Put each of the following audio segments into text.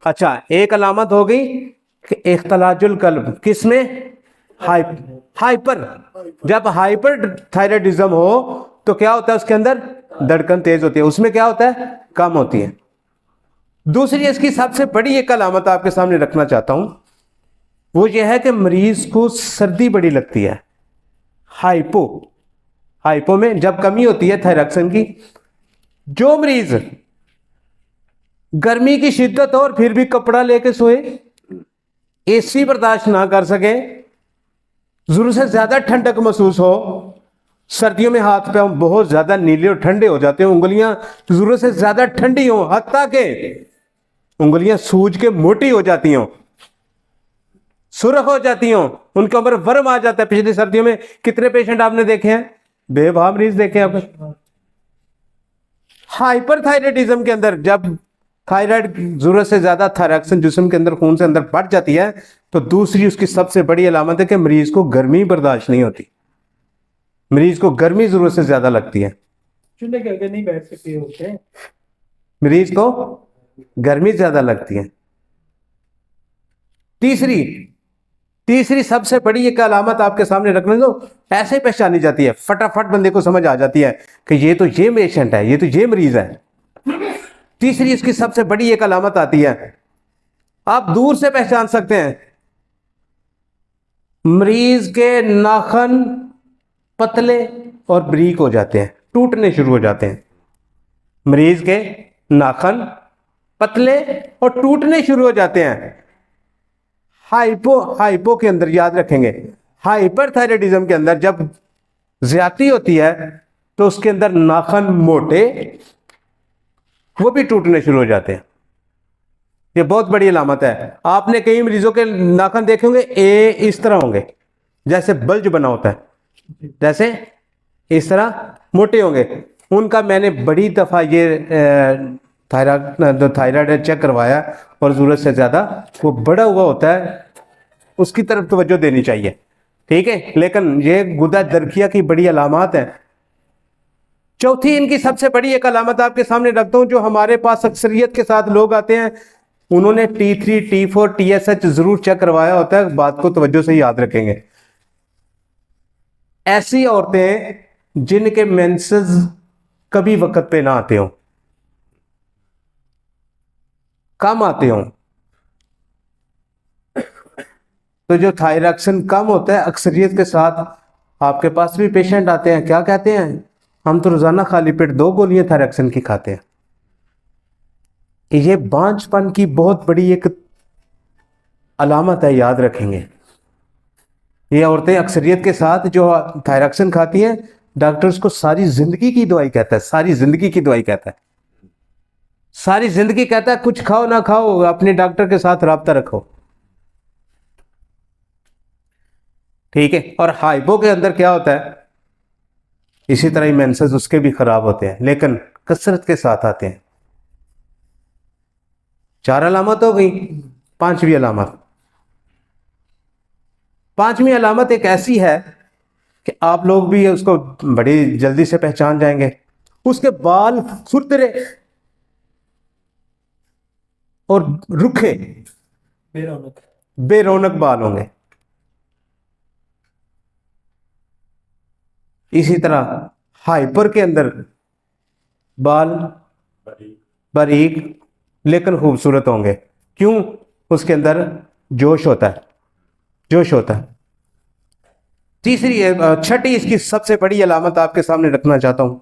अच्छा, एक अलामत हो गई कि इख्तिलाजुल कल्ब, किसमें? हाइपर। जब हाइपर थायराइडिज्म हो तो क्या होता है उसके अंदर? धड़कन तेज होती है, उसमें क्या होता है? कम होती है। दूसरी इसकी सबसे बड़ी एक अलामत आपके सामने रखना चाहता हूं, वो ये है कि मरीज को सर्दी बड़ी लगती है। हाइपो, हाइपो में जब कमी होती है थायरॉक्सिन की, जो मरीज गर्मी की शिद्दत हो और फिर भी कपड़ा लेके सोए, एसी बर्दाश्त ना कर सके, जरूरत से ज्यादा ठंडक महसूस हो, सर्दियों में हाथ पे बहुत ज्यादा नीले और ठंडे हो जाते हैं, उंगलियां जरूरत से ज्यादा ठंडी हो, हत्ता के उंगलियां सूज के मोटी हो जाती हो, सुरख हो जाती हो, उनके ऊपर वर्म आ जाता है। पिछली सर्दियों में कितने पेशेंट आपने देखे हैं? बेवहा मरीज देखे हैं आपने। हाइपरथायराइडिज्म के अंदर जब थायराइड जरूरत से ज्यादा थायरॉक्सिन जिस्म के अंदर, खून से अंदर बढ़ जाती है, तो दूसरी उसकी सबसे बड़ी अलामत है कि मरीज को गर्मी बर्दाश्त नहीं होती, मरीज को गर्मी जरूरत से ज्यादा लगती है, चूल्हे के आगे नहीं बैठ सकते होते हैं। मरीज को गर्मी ज्यादा लगती है। तीसरी तीसरी सबसे बड़ी एक अलामत आपके सामने रखने दो, ऐसे ही पहचानी जाती है, फटाफट बंदे को समझ आ जाती है कि ये तो ये पेशेंट है, ये तो ये मरीज है। तीसरी इसकी सबसे बड़ी एक अलामत आती है, आप दूर से पहचान सकते हैं, मरीज के नाखन पतले और बारीक हो जाते हैं, टूटने शुरू हो जाते हैं। मरीज के नाखन पतले और टूटने शुरू हो जाते हैं। हाइपो के अंदर याद रखेंगे, हाइपरथायराइडिज्म के अंदर जब ज्यादती होती है तो उसके अंदर नाखन मोटे, वो भी टूटने शुरू हो जाते हैं। ये बहुत बड़ी अलामत है। आपने कई मरीजों के नाखन देखे होंगे, इस तरह होंगे, जैसे बल्ज बना होता है, जैसे इस तरह मोटे होंगे। उनका मैंने बड़ी दफा ये थायराइड चेक करवाया, और जरूरत से ज्यादा वो बड़ा हुआ होता है, उसकी तरफ तवज्जो देनी चाहिए, ठीक है। लेकिन ये गुदा दरकिया की बड़ी अलामत है। चौथी इनकी सबसे बड़ी एक अलामत आपके सामने रखता हूं, जो हमारे पास अक्सरियत के साथ लोग आते हैं, उन्होंने T3 T4 TSH जरूर चेक करवाया होता है, बात को तवज्जो से याद रखेंगे। ऐसी औरतें जिनके मेंसेस कभी वक्त पे ना आते हो, कम आते हो, तो जो थायरॉक्सिन कम होता है, अक्सरियत के साथ आपके पास भी पेशेंट आते हैं, क्या कहते हैं? हम तो रोजाना खाली पेट 2 गोलियां थायरॉक्सिन की खाते हैं। ये बांझपन की बहुत बड़ी एक अलामत है, याद रखेंगे। ये औरतें अक्सरियत के साथ जो थायरॉक्सिन खाती हैं, डॉक्टर उसको सारी जिंदगी की दवाई कहता है, सारी जिंदगी की दवाई कहता है, सारी जिंदगी कहता है, कुछ खाओ ना खाओ अपने डॉक्टर के साथ राब्ता रखो, ठीक है। और हाइपो के अंदर क्या होता है, इसी तरह ही मेंसेस उसके भी खराब होते हैं, लेकिन कसरत के साथ आते हैं। 4 अलामत हो गई। पांचवी अलामत, पांचवी अलामत एक ऐसी है कि आप लोग भी उसको बड़ी जल्दी से पहचान जाएंगे, उसके बाल खुरदरे और रुखे, बेरौनक। बेरौनक बाल होंगे। इसी तरह हाइपर के अंदर बाल बारीक लेकिन खूबसूरत होंगे, क्यों? उसके अंदर जोश होता है, जोश होता है। तीसरी छठी इसकी सबसे बड़ी अलामत आपके सामने रखना चाहता हूं,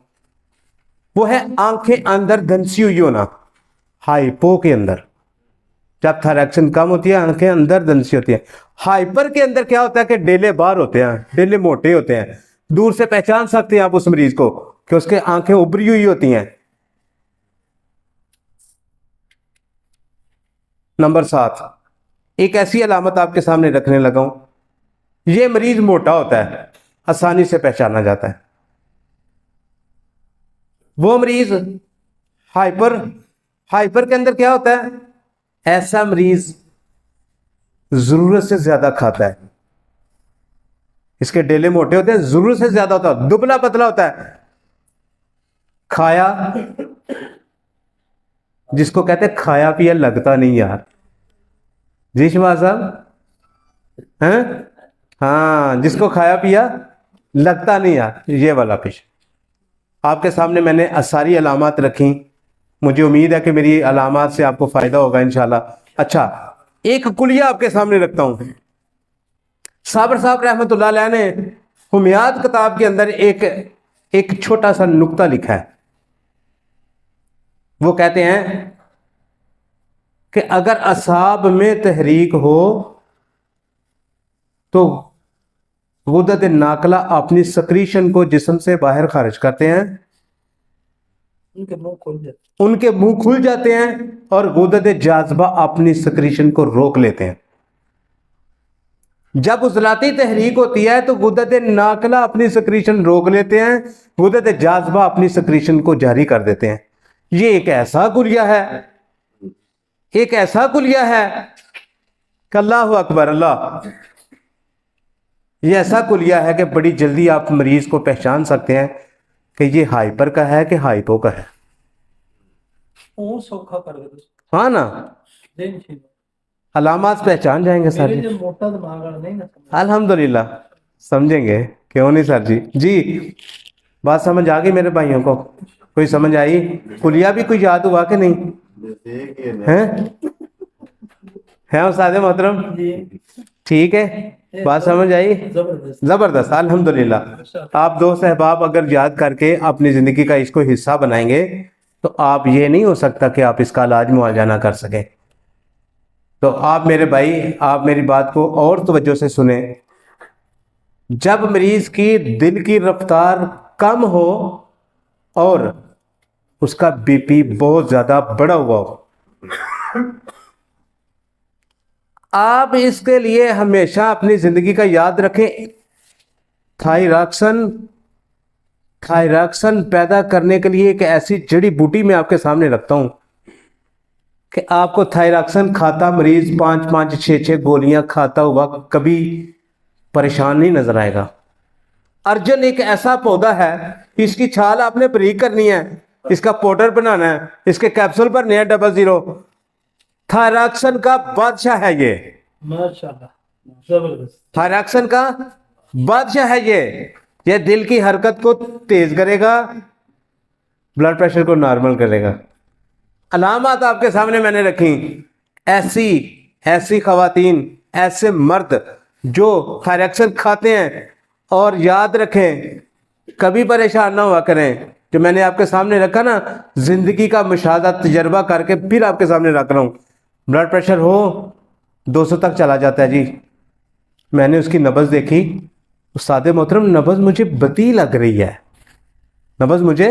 वो है आंखें अंदर धंसी हुई होना। हाइपो के अंदर जब थायरॉक्सिन कम होती है, आंखें अंदर धंसी होती है। हाइपर के अंदर क्या होता है कि डेले बाहर होते हैं, डेले मोटे होते हैं, दूर से पहचान सकते हैं आप उस मरीज को कि उसके आंखें उभरी हुई होती हैं। नंबर 7, एक ऐसी अलामत आपके सामने रखने लगा हूं, यह मरीज मोटा होता है, आसानी से पहचाना जाता है। वो मरीज हाइपर, हाइपर के अंदर क्या होता है, ऐसा मरीज जरूरत से ज्यादा खाता है, इसके डेले मोटे होते हैं, जरूरत से ज्यादा होता है, दुबला पतला होता है, खाया जिसको कहते हैं खाया पिया लगता नहीं यार। जी शहबाज साहब हैं, हाँ, जिसको खाया पिया लगता नहीं यार, ये वाला पेश आपके सामने मैंने सारी अलामात रखी। मुझे उम्मीद है कि मेरी अलामात से आपको फायदा होगा इंशाल्लाह। अच्छा, एक कुलिया आपके सामने रखता हूं। साबर साहब रहमतुल्लाह अलैह ने हुमियात किताब के अंदर एक छोटा सा नुक्ता लिखा है। वो कहते हैं कि अगर असाब में तहरीक हो तो गुद्दत नाकला अपनी सक्रीशन को जिस्म से बाहर खारिज करते हैं, उनके मुंह खुल जाते हैं और गुद्दत जाज़बा अपनी सक्रीशन को रोक लेते हैं। जब उजलाती तहरीक होती है तो गुद्दत नाकला अपनी सक्रीशन रोक लेते हैं, गुद्दत जाज़बा अपनी सक्रीशन को जारी कर देते हैं। ये एक ऐसा कुलिया है, एक ऐसा कुलिया है कि अल्लाहु अकबर अल्लाह, ये ऐसा कुलिया है कि बड़ी जल्दी आप मरीज को पहचान सकते हैं कि ये हाइपर का है कि हाइपो का है। सौखा कर दे हाँ ना, अलामात पहचान जाएंगे सर जी। मोटा दिमाग नहीं ना, अल्हम्दुलिल्लाह समझेंगे, क्यों नहीं सर जी। जी बात समझ आ गई मेरे भाइयों को? कोई समझ आई? कुलिया भी कोई याद हुआ कि नहीं है उस्ताद मोहतरम? ठीक है, बात समझ आई? जबरदस्त, अल्हम्दुलिल्लाह। आप दो सहबाब अगर याद करके अपनी जिंदगी का इसको हिस्सा बनाएंगे तो आप ये नहीं हो सकता कि आप इसका इलाज मुआवजा ना कर सकें। तो आप मेरे भाई, आप मेरी बात को और तवज्जो से सुने। जब मरीज की दिल की रफ्तार कम हो और उसका बीपी बहुत ज्यादा बढ़ा हुआ हो, आप इसके लिए हमेशा अपनी जिंदगी का याद रखें, थायरॉक्सन, थायरॉक्सन पैदा करने के लिए एक ऐसी जड़ी बूटी मैं आपके सामने रखता हूं कि आपको थायरॉक्सन खाता मरीज 5-5, 6-6 गोलियां खाता हुआ कभी परेशान नहीं नजर आएगा। अर्जन एक ऐसा पौधा है, इसकी छाल आपने बारीक करनी है, इसका पाउडर बनाना है, इसके कैप्सूल भरने हैं 00। थायरॉक्सन का बादशाह है ये, माशाल्लाह, जबरदस्त। थायरॉक्सन का बादशाह है ये दिल की हरकत को तेज करेगा, ब्लड प्रेशर को नॉर्मल करेगा। अलामात आपके सामने मैंने रखी। ऐसी खवातीन, ऐसे मर्द जो थायरॉक्सन खाते हैं, और याद रखें कभी परेशान ना हुआ करें। जो मैंने आपके सामने रखा ना, जिंदगी का मुशाहदा तजर्बा करके फिर आपके सामने रख रहा हूं। ब्लड प्रेशर हो 200 तक चला जाता है जी। मैंने उसकी नब्ज देखी, उस्ताद मोहतरम नब्ज मुझे बती लग रही है, नब्ज मुझे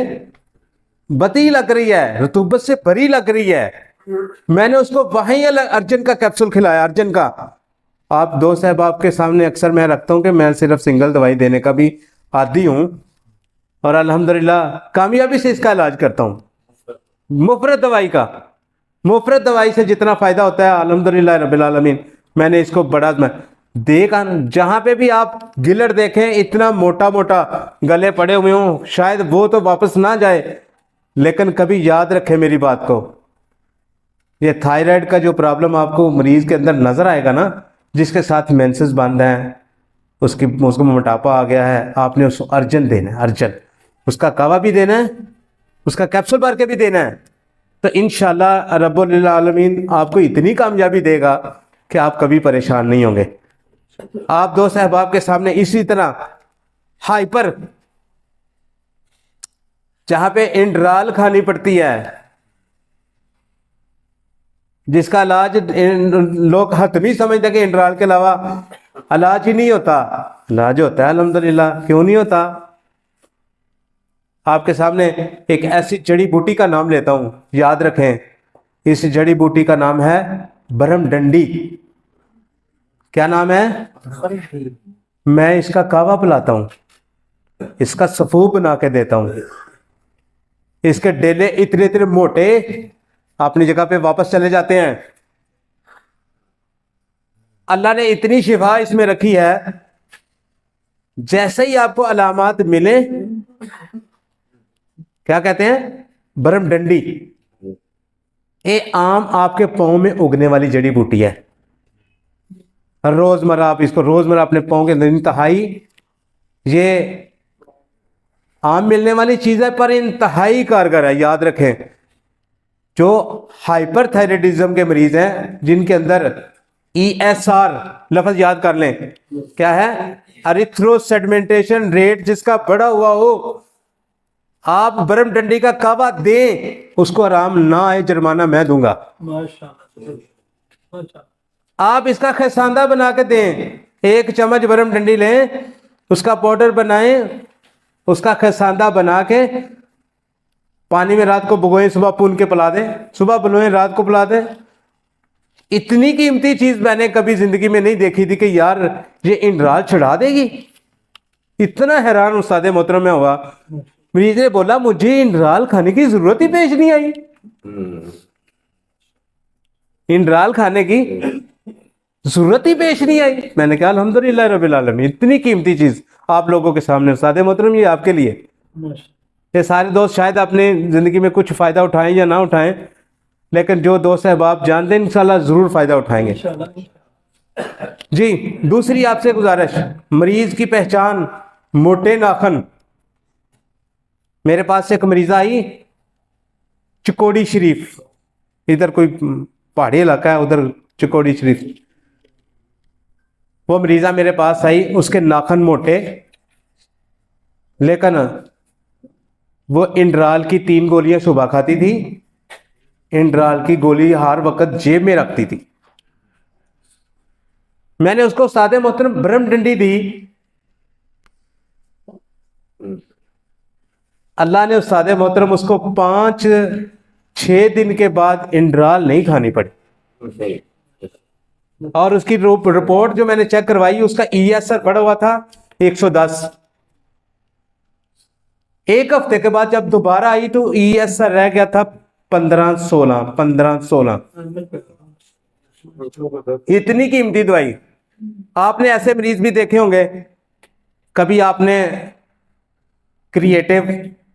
बती लग रही है, रतूबत से भरी लग रही है। मैंने उसको वहीं अर्जन का कैप्सूल खिलाया, अर्जन का। आप दो साहब आपके सामने अक्सर मैं रखता हूं कि मैं सिर्फ सिंगल दवाई देने का भी आदी हूं, और अल्हम्दुलिल्लाह कामयाबी से इसका इलाज करता हूं। मुफ्रत दवाई का, मुफ्रत दवाई से जितना फायदा होता है अल्हम्दुलिल्लाह रब्बिल आलमीन, मैंने इसको बड़ा देखा। जहां पे भी आप गिलर देखें इतना मोटा मोटा गले पड़े हुए हों, शायद वो तो वापस ना जाए, लेकिन कभी याद रखें मेरी बात को। ये थायराइड का जो प्रॉब्लम आपको मरीज के अंदर नजर आएगा ना, जिसके साथ मेंसेस बंद हैं, उसको मोटापा आ गया है, आपने उसको अर्जन देना है, अर्जन, उसका कावा भी देना है, उसका कैप्सूल भर के भी देना है। तो इंशाल्लाह रब्बुल आलमीन आपको इतनी कामयाबी देगा कि आप कभी परेशान नहीं होंगे। आप दो सहबाब के सामने इसी तरह हाइपर, जहां पे इंड्राल खानी पड़ती है, जिसका इलाज लोग हतमी समझते कि इंड्राल के अलावा इलाज ही नहीं होता। इलाज होता है अल्हम्दुलिल्लाह, क्यों नहीं होता। आपके सामने एक ऐसी जड़ी बूटी का नाम लेता हूं, याद रखें। इस जड़ी बूटी का नाम है बरम डंडी। क्या नाम है? मैं इसका कावा पिलाता हूं, इसका सफू बना के देता हूं। इसके डेले इतने इतने मोटे, अपनी जगह पे वापस चले जाते हैं। अल्लाह ने इतनी शिफा इसमें रखी है, जैसे ही आपको अलामात मिले, क्या कहते हैं, बरम डंडी, ये आम आपके पाँव में उगने वाली जड़ी बूटी है। रोजमर्रा आप इसको रोजमर्रा अपने पाँव के अंदर, इंतहाई ये आम मिलने वाली चीज है पर इंतहाई कारगर है। याद रखें, जो हाइपरथायराइडिज्म के मरीज हैं जिनके अंदर ESR लफ्ज याद कर लें, क्या है? एरिथ्रोसेडिमेंटेशन रेट जिसका बढ़ा हुआ हो, आप बरम डंडी का कावा दें, उसको आराम ना आए जुर्माना मैं दूंगा। माशाल्लाह माशाल्लाह। आप इसका खसांदा बना के दें, 1 चम्मच बरम डंडी लें, उसका पाउडर बनाएं, उसका खसांदा बना के पानी में रात को भिगोएं, सुबह पुन के पिला दें, सुबह बनोएं रात को पिला दें। इतनी कीमती चीज मैंने कभी जिंदगी में नहीं देखी थी कि यार ये इंडराल छुड़ा देगी। इतना हैरान उस्ताद मोहतरम में हुआ। मरीज ने बोला मुझे इंडराल खाने की जरूरत ही पेश नहीं आई। इंडराल खाने की जरूरत ही पेश नहीं आई। मैंने कहा अल्हम्दुलिल्लाह रब्बिल आलमीन, इतनी कीमती चीज आप लोगों के सामने। उस्ताद मोहतरम ये आपके लिए। ये सारे दोस्त शायद अपने जिंदगी में कुछ फायदा उठाएं या ना उठाएं, लेकिन जो दोस्त अहबाब जानते हैं इंशाल्लाह जरूर फायदा उठाएंगे। जी, दूसरी आपसे गुजारिश, मरीज की पहचान मोटे नाखन। मेरे पास से एक मरीजा आई चिकोड़ी शरीफ, इधर कोई पहाड़ी इलाका है उधर चिकोड़ी शरीफ। वो मरीजा मेरे पास आई, उसके नाखन मोटे, लेकिन वो इंडराल की 3 गोलियां सुबह खाती थी। इंडराल की गोली हर वक्त जेब में रखती थी। मैंने उसको सादे मोहतरम ब्रह्म डंडी दी। अल्लाह ने उस सादे मोहतरम उसको 5-6 दिन के बाद इंडराल नहीं खानी पड़ी। और उसकी रिपोर्ट जो मैंने चेक करवाई, उसका ESR बढ़ा हुआ था 110। 1 हफ्ते के बाद जब दोबारा आई तो ESR रह गया था 15-16। इतनी कीमती दवाई। आपने ऐसे मरीज भी देखे होंगे, कभी आपने क्रिएटिव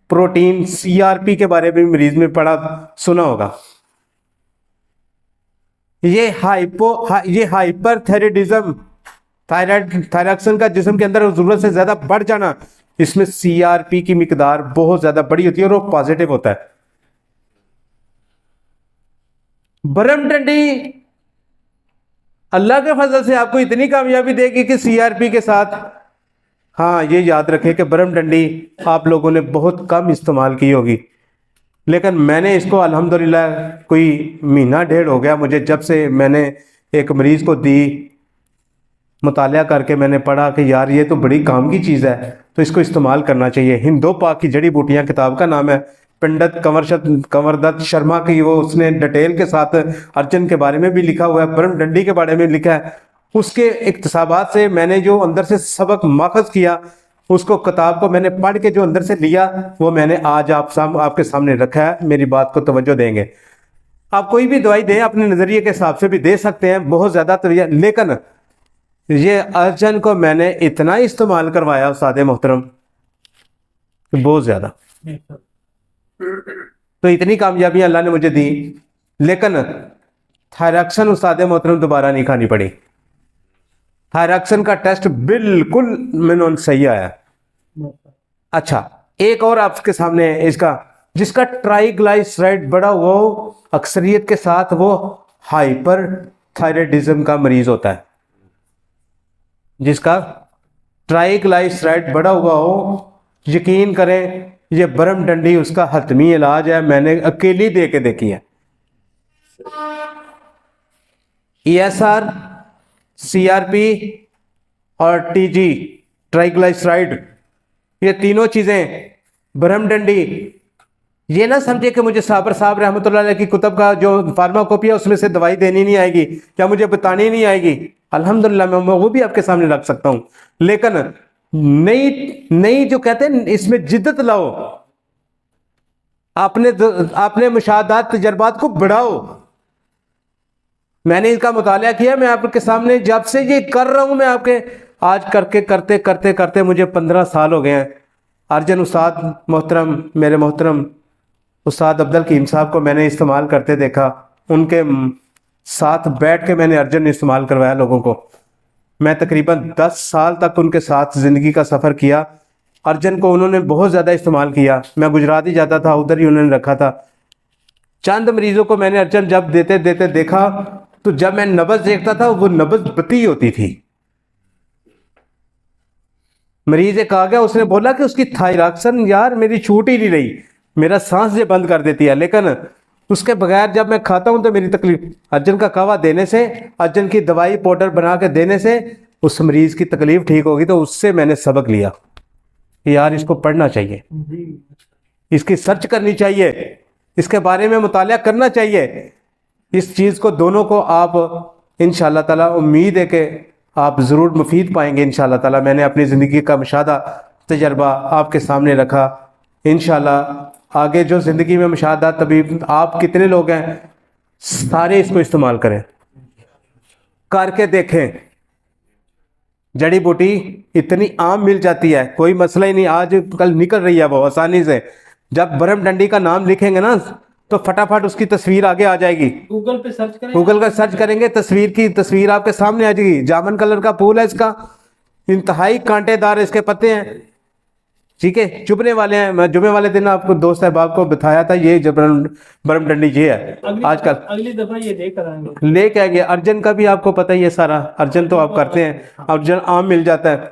प्रोटीन CRP के बारे में मरीज में पढ़ा सुना होगा। ये हाइपरथायराइडिज्म, थायरॉक्सिन का जिस्म के अंदर जरूरत से ज्यादा बढ़ जाना, इसमें CRP की मिकदार बहुत ज्यादा बड़ी होती है और वो पॉजिटिव होता है। बरम डंडी अल्लाह के फजल से आपको इतनी कामयाबी देगी कि CRP के साथ। हाँ, ये याद रखें कि बरम डंडी आप लोगों ने बहुत कम इस्तेमाल की होगी, लेकिन मैंने इसको अल्हम्दुलिल्लाह कोई 1.5 हो गया मुझे, जब से मैंने एक मरीज को दी, मुतालिया करके मैंने पढ़ा कि यार ये तो बड़ी काम की चीज़ है, तो इसको इस्तेमाल करना चाहिए। हिंदो पाक की जड़ी बूटियाँ किताब का नाम है। पंडित कंवरदत्त शर्मा की वो उसने डिटेल के साथ अर्जन के बारे में भी लिखा हुआ है, ब्रह्म डंडी के बारे में लिखा है। उसके इक्तसाबात से मैंने जो अंदर से सबक माखज किया, उसको किताब को मैंने पढ़ के जो अंदर से लिया, वो मैंने आज आपके सामने रखा है। मेरी बात को तवज्जो देंगे। आप कोई भी दवाई दें अपने नज़रिए के हिसाब से भी दे सकते हैं, बहुत ज़्यादा तो, लेकिन ये अर्जन को मैंने इतना इस्तेमाल करवाया उस्ताद मोहतरम, बहुत ज़्यादा। तो इतनी कामयाबियां अल्लाह ने मुझे दी, लेकिन थायरॉक्सिन उस्ताद मोहतरम दोबारा नहीं खानी पड़ी। थायरॉक्सिन का टेस्ट बिल्कुल मिनोन सही आया। अच्छा, एक और आपके सामने है इसका, जिसका ट्राइग्लाइसराइड बढ़ा हुआ हो, अक्सरियत के साथ वो हाइपर थायराइडिज्म का मरीज होता है। जिसका ट्राइग्लाइसराइड बढ़ा हुआ हो, यकीन करें ये बरम डंडी उसका हतमी इलाज है। मैंने अकेली दे के देखी है। ESR, CRP और TG ट्राइग्लाइसराइड, ये तीनों चीजें बरम डंडी। ये ना समझे कि मुझे साबर साहब रहमतुल्लाह अलैह की कुतब का जो फार्माकोपी है उसमें से दवाई देनी नहीं आएगी या मुझे बतानी नहीं आएगी। अल्हम्दुलिल्लाह मैं वो भी आपके सामने रख सकता हूं, लेकिन नई जो कहते हैं इसमें जिद्दत लाओ, आपने मुशाहदात तजर्बात को बढ़ाओ। मैंने इसका मुतालिया किया, मैं आपके सामने जब से ये कर रहा हूं, मैं आपके आज करके करते करते करते मुझे 15 साल हो गए हैं। अर्जन उस्ताद मोहतरम, मेरे मोहतरम उस्ताद अब्दुल कीम साहब को मैंने इस्तेमाल करते देखा, उनके साथ बैठ के मैंने अर्जन इस्तेमाल करवाया लोगों को। मैं तकरीबन 10 साल तक उनके साथ ज़िंदगी का सफ़र किया। अर्जन को उन्होंने बहुत ज़्यादा इस्तेमाल किया। मैं गुजरात ही जाता था, उधर ही उन्होंने रखा था। चंद मरीज़ों को मैंने अर्जन जब देते देते देखा, तो जब मैं नब्ज़ देखता था वो नब्ज़ बती होती थी। मरीज एक आ गया, उसने बोला कि उसकी थायरॉक्सिन यार मेरी छूट ही नहीं रही, मेरा सांस ये बंद कर देती है, लेकिन उसके बगैर जब मैं खाता हूं तो मेरी तकलीफ, अर्जन का कहवा देने से, अर्जन की दवाई पाउडर बना के देने से उस मरीज की तकलीफ ठीक होगी। तो उससे मैंने सबक लिया कि यार इसको पढ़ना चाहिए, इसकी सर्च करनी चाहिए, इसके बारे में मुतालिया करना चाहिए। इस चीज़ को दोनों को आप इंशाअल्लाह ताला, उम्मीद है कि आप ज़रूर मुफीद पाएंगे इंशाअल्लाह ताला। मैंने अपनी ज़िंदगी का मुशाहदा तजर्बा आपके सामने रखा। इंशाअल्लाह आगे जो ज़िंदगी में मुशाहदा, तभी आप कितने लोग हैं सारे इसको इस्तेमाल करें, करके देखें। जड़ी बूटी इतनी आम मिल जाती है, कोई मसला ही नहीं, आज कल निकल रही है वो आसानी से। जब बरम डंडी का नाम लिखेंगे ना तो फटाफट उसकी तस्वीर आगे आ जाएगी। गूगल पे सर्च करें, गूगल का सर्च करेंगे, तस्वीर आपके सामने आ जाएगी। जामन कलर का फूल है इसका, इंतहाई कांटेदार इसके पत्ते हैं, ठीक है, चुभने वाले हैं। मैं जुमे वाले दिन आपको दोस्त अहबाब को बताया था, ये बरम डंडी ये है। आजकल अगली दफा ये लेकर आएंगे, लेके आएंगे। अर्जन का भी आपको पता ही है सारा, अर्जन तो आप करते हैं, अर्जन आम मिल जाता है।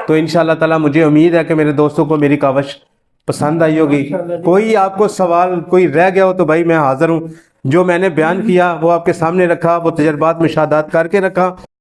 तो इंशाअल्लाह ताला मुझे उम्मीद है कि मेरे दोस्तों को मेरी कावश पसंद आई होगी। कोई आपको सवाल कोई रह गया हो तो भाई मैं हाजिर हूँ। जो मैंने बयान किया वो आपके सामने रखा, वो तजर्बात मुशाहदात करके रखा।